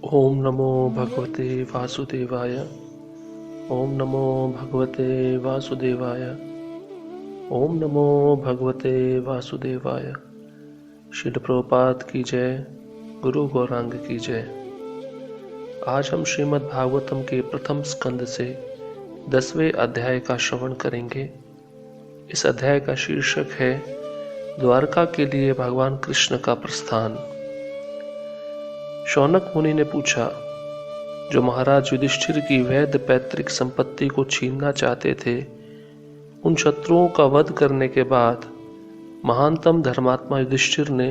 ओम नमो भगवते वासुदेवाय। ओम नमो भगवते वासुदेवाय। ओम नमो भगवते वासुदेवाय। श्रील प्रभुपाद की जय। गुरु गौरांग की जय। आज हम श्रीमद् भागवतम के प्रथम स्कंद से 10वें अध्याय का श्रवण करेंगे। इस अध्याय का शीर्षक है द्वारका के लिए भगवान कृष्ण का प्रस्थान। शौनक मुनि ने पूछा, जो महाराज युधिष्ठिर की वैध पैतृक संपत्ति को छीनना चाहते थे, उन शत्रुओं का वध करने के बाद महानतम धर्मात्मा युधिष्ठिर ने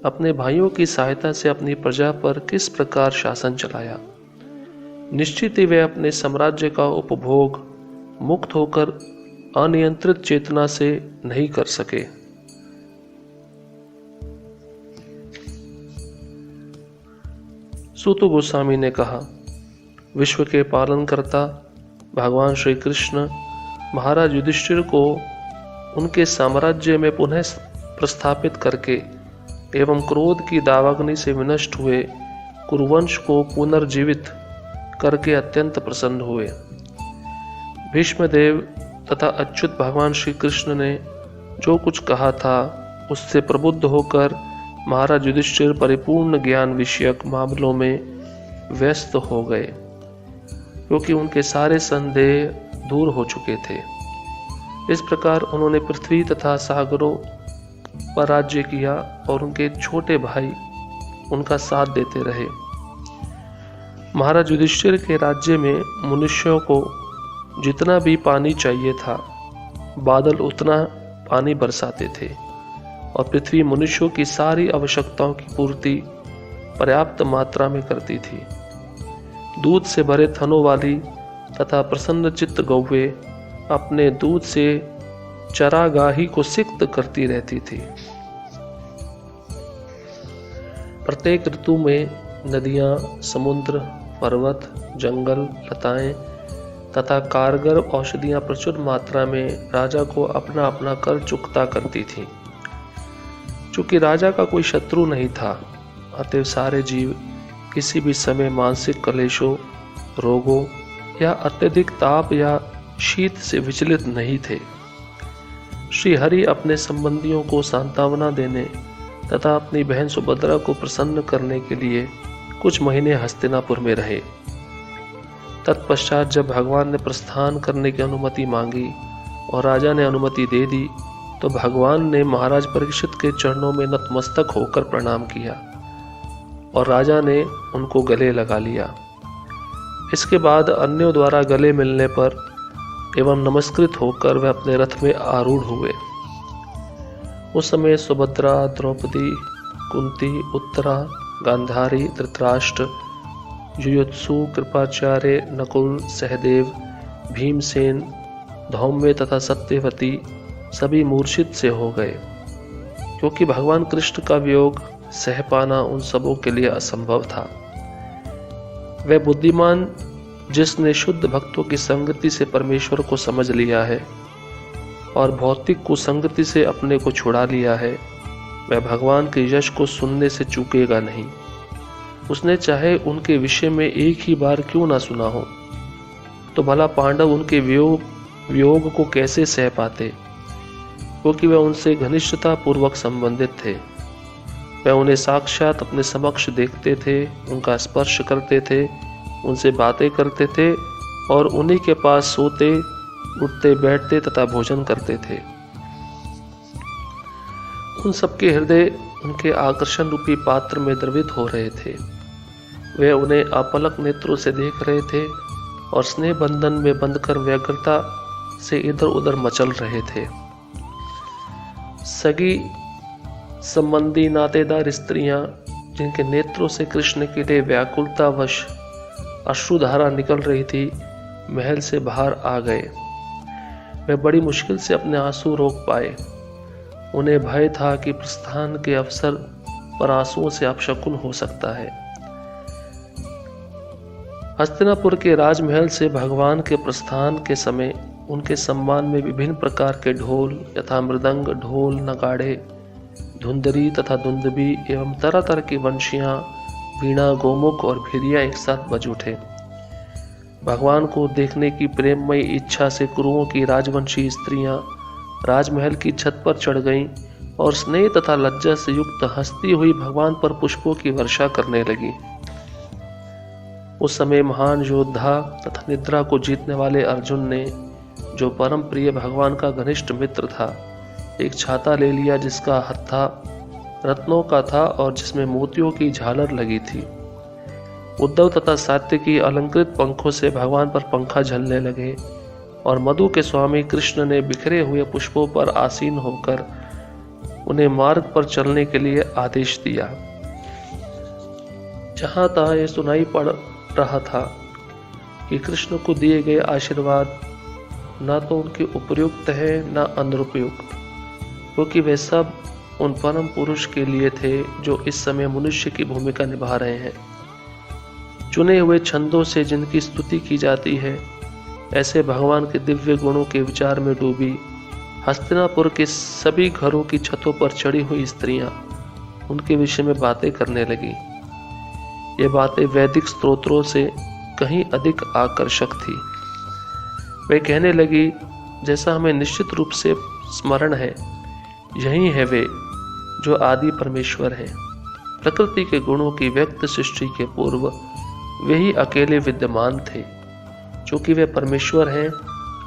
अपने भाइयों की सहायता से अपनी प्रजा पर किस प्रकार शासन चलाया। निश्चित ही वे अपने साम्राज्य का उपभोग मुक्त होकर अनियंत्रित चेतना से नहीं कर सके। सूत गोस्वामी ने कहा, विश्व के पालनकर्ता भगवान श्री कृष्ण महाराज युधिष्ठिर को उनके साम्राज्य में पुनः प्रस्थापित करके एवं क्रोध की दावाग्नि से विनष्ट हुए कुरुवंश को पुनर्जीवित करके अत्यंत प्रसन्न हुए। भीष्मदेव तथा अच्युत भगवान श्री कृष्ण ने जो कुछ कहा था उससे प्रबुद्ध होकर महाराज युधिष्ठिर परिपूर्ण ज्ञान विषयक मामलों में व्यस्त हो गए, क्योंकि उनके सारे संदेह दूर हो चुके थे। इस प्रकार उन्होंने पृथ्वी तथा सागरों पर राज्य किया और उनके छोटे भाई उनका साथ देते रहे। महाराज युधिष्ठिर के राज्य में मनुष्यों को जितना भी पानी चाहिए था, बादल उतना पानी बरसाते थे और पृथ्वी मनुष्यों की सारी आवश्यकताओं की पूर्ति पर्याप्त मात्रा में करती थी। दूध से भरे थनों वाली तथा प्रसन्न चित्त गौवे अपने दूध से चरागाही को सिक्त करती रहती थी। प्रत्येक ऋतु में नदियां, समुद्र, पर्वत, जंगल, लताएं तथा कारगर औषधियां प्रचुर मात्रा में राजा को अपना अपना कर चुकता करती थी। चूंकि राजा का कोई शत्रु नहीं था, अतएव सारे जीव किसी भी समय मानसिक क्लेशों, रोगों या अत्यधिक ताप या शीत से विचलित नहीं थे। श्री हरि अपने संबंधियों को सांत्वना देने तथा अपनी बहन सुभद्रा को प्रसन्न करने के लिए कुछ महीने हस्तिनापुर में रहे। तत्पश्चात जब भगवान ने प्रस्थान करने की अनुमति मांगी और राजा ने अनुमति दे दी, तो भगवान ने महाराज परीक्षित के चरणों में नतमस्तक होकर प्रणाम किया और राजा ने उनको गले लगा लिया। इसके बाद अन्यों द्वारा गले मिलने पर एवं नमस्कृत होकर वे अपने रथ में आरूढ़ हुए। उस समय सुभद्रा, द्रौपदी, कुंती, उत्तरा, गांधारी, धृतराष्ट्र, युयुत्सु, कृपाचार्य, नकुल, सहदेव, भीमसेन, धौम्य तथा सत्यवती सभी मूर्छित से हो गए, क्योंकि भगवान कृष्ण का वियोग सह पाना उन सबों के लिए असंभव था। वह बुद्धिमान जिसने शुद्ध भक्तों की संगति से परमेश्वर को समझ लिया है और भौतिक कुसंगति से अपने को छुड़ा लिया है, वह भगवान के यश को सुनने से चूकेगा नहीं। उसने चाहे उनके विषय में एक ही बार क्यों ना सुना हो, तो भला पांडव उनके वियोग को कैसे सह पाते, क्योंकि वह उनसे घनिष्ठता पूर्वक संबंधित थे। वह उन्हें साक्षात अपने समक्ष देखते थे, उनका स्पर्श करते थे, उनसे बातें करते थे और उन्हीं के पास सोते, उठते, बैठते तथा भोजन करते थे। उन सबके हृदय उनके आकर्षण रूपी पात्र में द्रवित हो रहे थे। वे उन्हें अपलक नेत्रों से देख रहे थे और स्नेह बंधन में बंधकर व्यग्रता से इधर उधर मचल रहे थे। सगी संबंधी नातेदार स्त्रियां, जिनके नेत्रों से कृष्ण के लिए व्याकुलतावश अश्रुधारा निकल रही थी, महल से बाहर आ गए। वे बड़ी मुश्किल से अपने आंसू रोक पाए। उन्हें भय था कि प्रस्थान के अवसर पर आंसुओं से अपशकुन हो सकता है। हस्तिनापुर के राजमहल से भगवान के प्रस्थान के समय उनके सम्मान में विभिन्न प्रकार के ढोल यथा मृदंग, ढोल, नगाड़े, धुंदरी तथा दुंदुभी एवं तरह तरह की वंशियां वीणा, गोमुख और भेरिया एक साथ बज उठे। भगवान को देखने की प्रेममयी इच्छा से कुरुओं की राजवंशी स्त्रियां राजमहल की छत पर चढ़ गईं और स्नेह तथा लज्जा से युक्त हंसती हुई भगवान पर पुष्पों की वर्षा करने लगी। उस समय महान योद्धा तथा निद्रा को जीतने वाले अर्जुन ने, जो परम प्रिय भगवान का घनिष्ठ मित्र था, एक छाता ले लिया जिसका हत्था रत्नों का था और जिसमें मोतियों की झालर लगी थी। उद्धव तथा सात्यकी अलंकृत पंखों से भगवान पर पंखा झलने लगे और मधु के स्वामी कृष्ण ने बिखरे हुए पुष्पों पर आसीन होकर उन्हें मार्ग पर चलने के लिए आदेश दिया। जहां तहां यह सुनाई पड़ रहा था कि कृष्ण को दिए गए आशीर्वाद न तो उनके उपयुक्त है न अनुपयुक्त, क्योंकि वे सब उन परम पुरुष के लिए थे जो इस समय मनुष्य की भूमिका निभा रहे हैं। चुने हुए छंदों से जिनकी स्तुति की जाती है, ऐसे भगवान के दिव्य गुणों के विचार में डूबी हस्तिनापुर के सभी घरों की छतों पर चढ़ी हुई स्त्रियां उनके विषय में बातें करने लगी। ये बातें वैदिक स्तोत्रों से कहीं अधिक आकर्षक थी। वे कहने लगी, जैसा हमें निश्चित रूप से स्मरण है, यही है वे जो आदि परमेश्वर हैं। प्रकृति के गुणों की व्यक्त सृष्टि के पूर्व वे ही अकेले विद्यमान थे। चूंकि वे परमेश्वर हैं,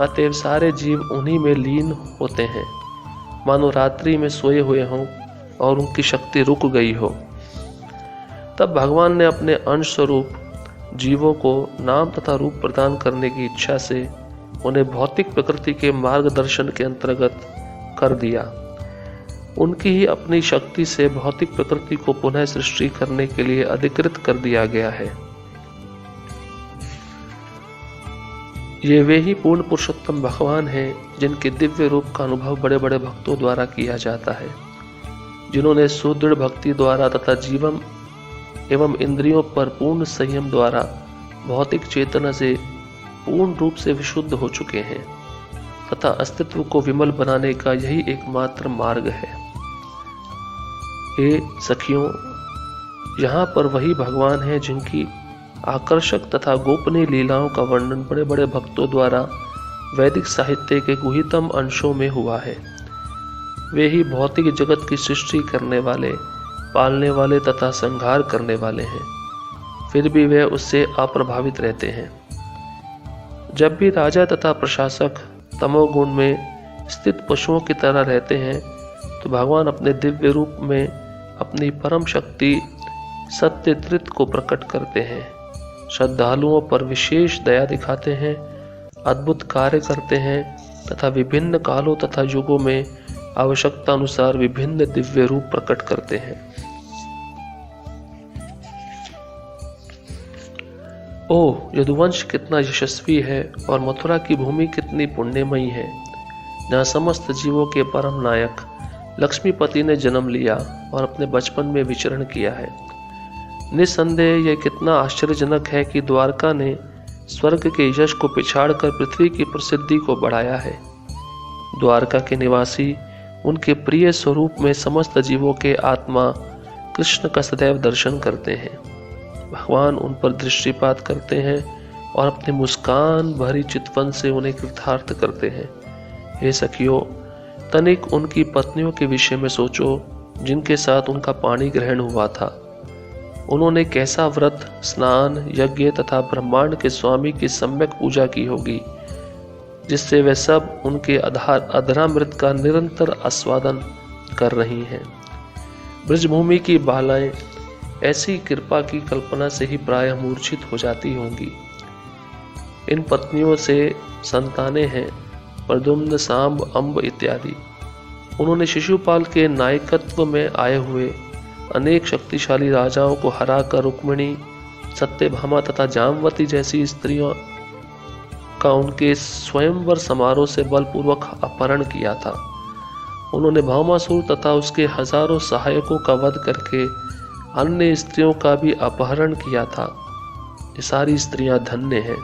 अतएव सारे जीव उन्हीं में लीन होते हैं, मानो रात्रि में सोए हुए हों और उनकी शक्ति रुक गई हो। तब भगवान ने अपने अंश स्वरूप जीवों को नाम तथा रूप प्रदान करने की इच्छा से उन्हें भौतिक प्रकृति के मार्गदर्शन के अंतर्गत कर दिया। उनकी ही अपनी शक्ति से भौतिक प्रकृति को पुनः सृष्टि करने के लिए अधिकृत कर दिया गया है। ये वे ही पूर्ण पुरुषोत्तम भगवान हैं जिनके दिव्य रूप का अनुभव बड़े बड़े भक्तों द्वारा किया जाता है, जिन्होंने सुदृढ़ भक्ति द्वारा तथा जीवन एवं इंद्रियों पर पूर्ण संयम द्वारा भौतिक चेतना से पूर्ण रूप से विशुद्ध हो चुके हैं तथा अस्तित्व को विमल बनाने का यही एकमात्र मार्ग है। हे सखियों, यहाँ पर वही भगवान है जिनकी आकर्षक तथा गोपनीय लीलाओं का वर्णन बड़े बड़े भक्तों द्वारा वैदिक साहित्य के गुहितम अंशों में हुआ है। वे ही भौतिक जगत की सृष्टि करने वाले, पालने वाले तथा संहार करने वाले हैं। फिर भी वे उससे अप्रभावित रहते हैं। जब भी राजा तथा प्रशासक तमोगुण में स्थित पशुओं की तरह रहते हैं, तो भगवान अपने दिव्य रूप में अपनी परम शक्ति सत्य त्रित को प्रकट करते हैं, श्रद्धालुओं पर विशेष दया दिखाते हैं, अद्भुत कार्य करते हैं तथा विभिन्न कालों तथा युगों में आवश्यकता अनुसार विभिन्न दिव्य रूप प्रकट करते हैं। ओह, यदुवंश कितना यशस्वी है और मथुरा की भूमि कितनी पुण्यमयी है, जहाँ समस्त जीवों के परम नायक लक्ष्मीपति ने जन्म लिया और अपने बचपन में विचरण किया है। निस्संदेह यह कितना आश्चर्यजनक है कि द्वारका ने स्वर्ग के यश को पिछाड़कर पृथ्वी की प्रसिद्धि को बढ़ाया है। द्वारका के निवासी उनके प्रिय स्वरूप में समस्त जीवों के आत्मा कृष्ण का सदैव दर्शन करते हैं। भगवान उन पर दृष्टिपात करते हैं और अपनी मुस्कान भरी चितवन से उन्हें कृतार्थ करते हैं। हे सखियों, तनिक उनकी पत्नियों के विषय में सोचो जिनके साथ उनका पाणी ग्रहण हुआ था। उन्होंने कैसा व्रत, स्नान, यज्ञ तथा ब्रह्मांड के स्वामी की सम्यक पूजा की होगी, जिससे वे सब उनके अधरामृत का निरंतर आस्वादन कर रही हैं। ब्रजभूमि की बालाएं ऐसी कृपा की कल्पना से ही प्रायः मूर्छित हो जाती होंगी। इन पत्नियों से संतानें हैं प्रद्युम्न, सांब, अंब इत्यादि। उन्होंने शिशुपाल के नायकत्व में आए हुए अनेक शक्तिशाली राजाओं को हराकर रुक्मिणी, सत्यभामा तथा जामवती जैसी स्त्रियों का उनके स्वयंवर समारोह से बलपूर्वक अपहरण किया था। उन्होंने भामासुर तथा उसके हजारों सहायकों का वध करके अन्य स्त्रियों का भी अपहरण किया था। ये सारी स्त्रियां धन्य हैं।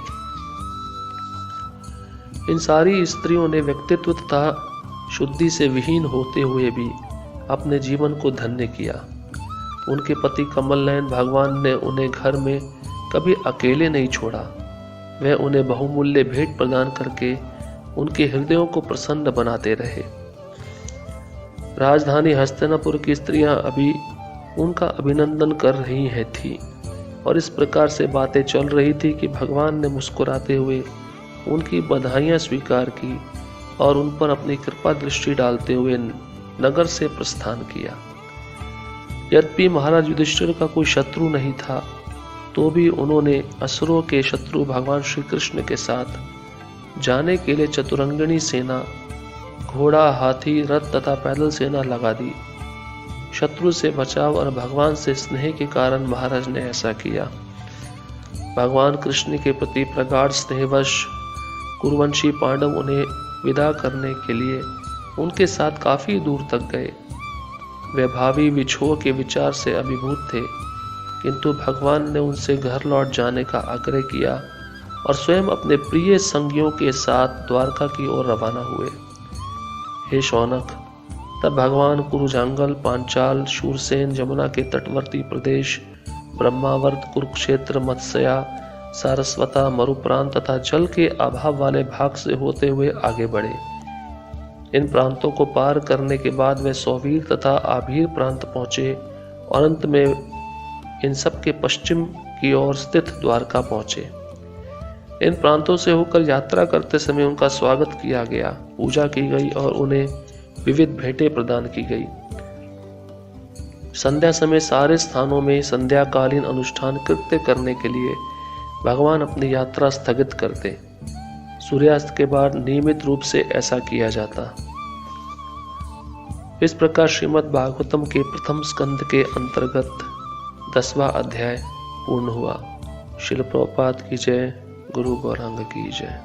इन सारी स्त्रियों ने व्यक्तित्व तथा शुद्धि से विहीन होते हुए भी अपने जीवन को धन्य किया। उनके पति कमल नयन भगवान ने उन्हें घर में कभी अकेले नहीं छोड़ा। वह उन्हें बहुमूल्य भेंट प्रदान करके उनके हृदयों को प्रसन्न बनाते रहे। राजधानी हस्तिनापुर की स्त्रियां अभी उनका अभिनंदन कर रही हैं थी और इस प्रकार से बातें चल रही थी कि भगवान ने मुस्कुराते हुए उनकी बधाइयां स्वीकार की और उन पर अपनी कृपा दृष्टि डालते हुए नगर से प्रस्थान किया। यद्यपि महाराज युधिष्ठिर का कोई शत्रु नहीं था, तो भी उन्होंने असुरों के शत्रु भगवान श्री कृष्ण के साथ जाने के लिए चतुरंगिणी सेना, घोड़ा, हाथी, रथ तथा पैदल सेना लगा दी। शत्रु से बचाव और भगवान से स्नेह के कारण महाराज ने ऐसा किया। भगवान कृष्ण के प्रति प्रगाढ़ स्नेहवश कुरुवंशी पांडव उन्हें विदा करने के लिए उनके साथ काफी दूर तक गए। वे भावी विछोह के विचार से अभिभूत थे, किंतु भगवान ने उनसे घर लौट जाने का आग्रह किया और स्वयं अपने प्रिय संगियों के साथ द्वारका की ओर रवाना हुए। हे शौनक, तब भगवान कुरुजांगल, पांचाल, शूरसेन, जमुना के तटवर्ती प्रदेश, ब्रह्मावर्त, कुरुक्षेत्र, मत्स्या, सारस्वता, मरुप्रांत तथा जल के अभाव वाले भाग से होते हुए आगे बढ़े। इन प्रांतों को पार करने के बाद वे सौवीर तथा आभीर प्रांत पहुंचे और अंत में इन सब के पश्चिम की ओर स्थित द्वारका पहुंचे। इन प्रांतों से होकर यात्रा करते समय उनका स्वागत किया गया, पूजा की गई और उन्हें विविध भेंटें प्रदान की गई। संध्या समय सारे स्थानों में संध्याकालीन अनुष्ठान कृत्य करने के लिए भगवान अपनी यात्रा स्थगित करते। सूर्यास्त के बाद नियमित रूप से ऐसा किया जाता। इस प्रकार श्रीमद् भागवतम के प्रथम स्कंद के अंतर्गत 10वां अध्याय पूर्ण हुआ। श्रील प्रभुपाद की जय। गुरु गौरांग की जय।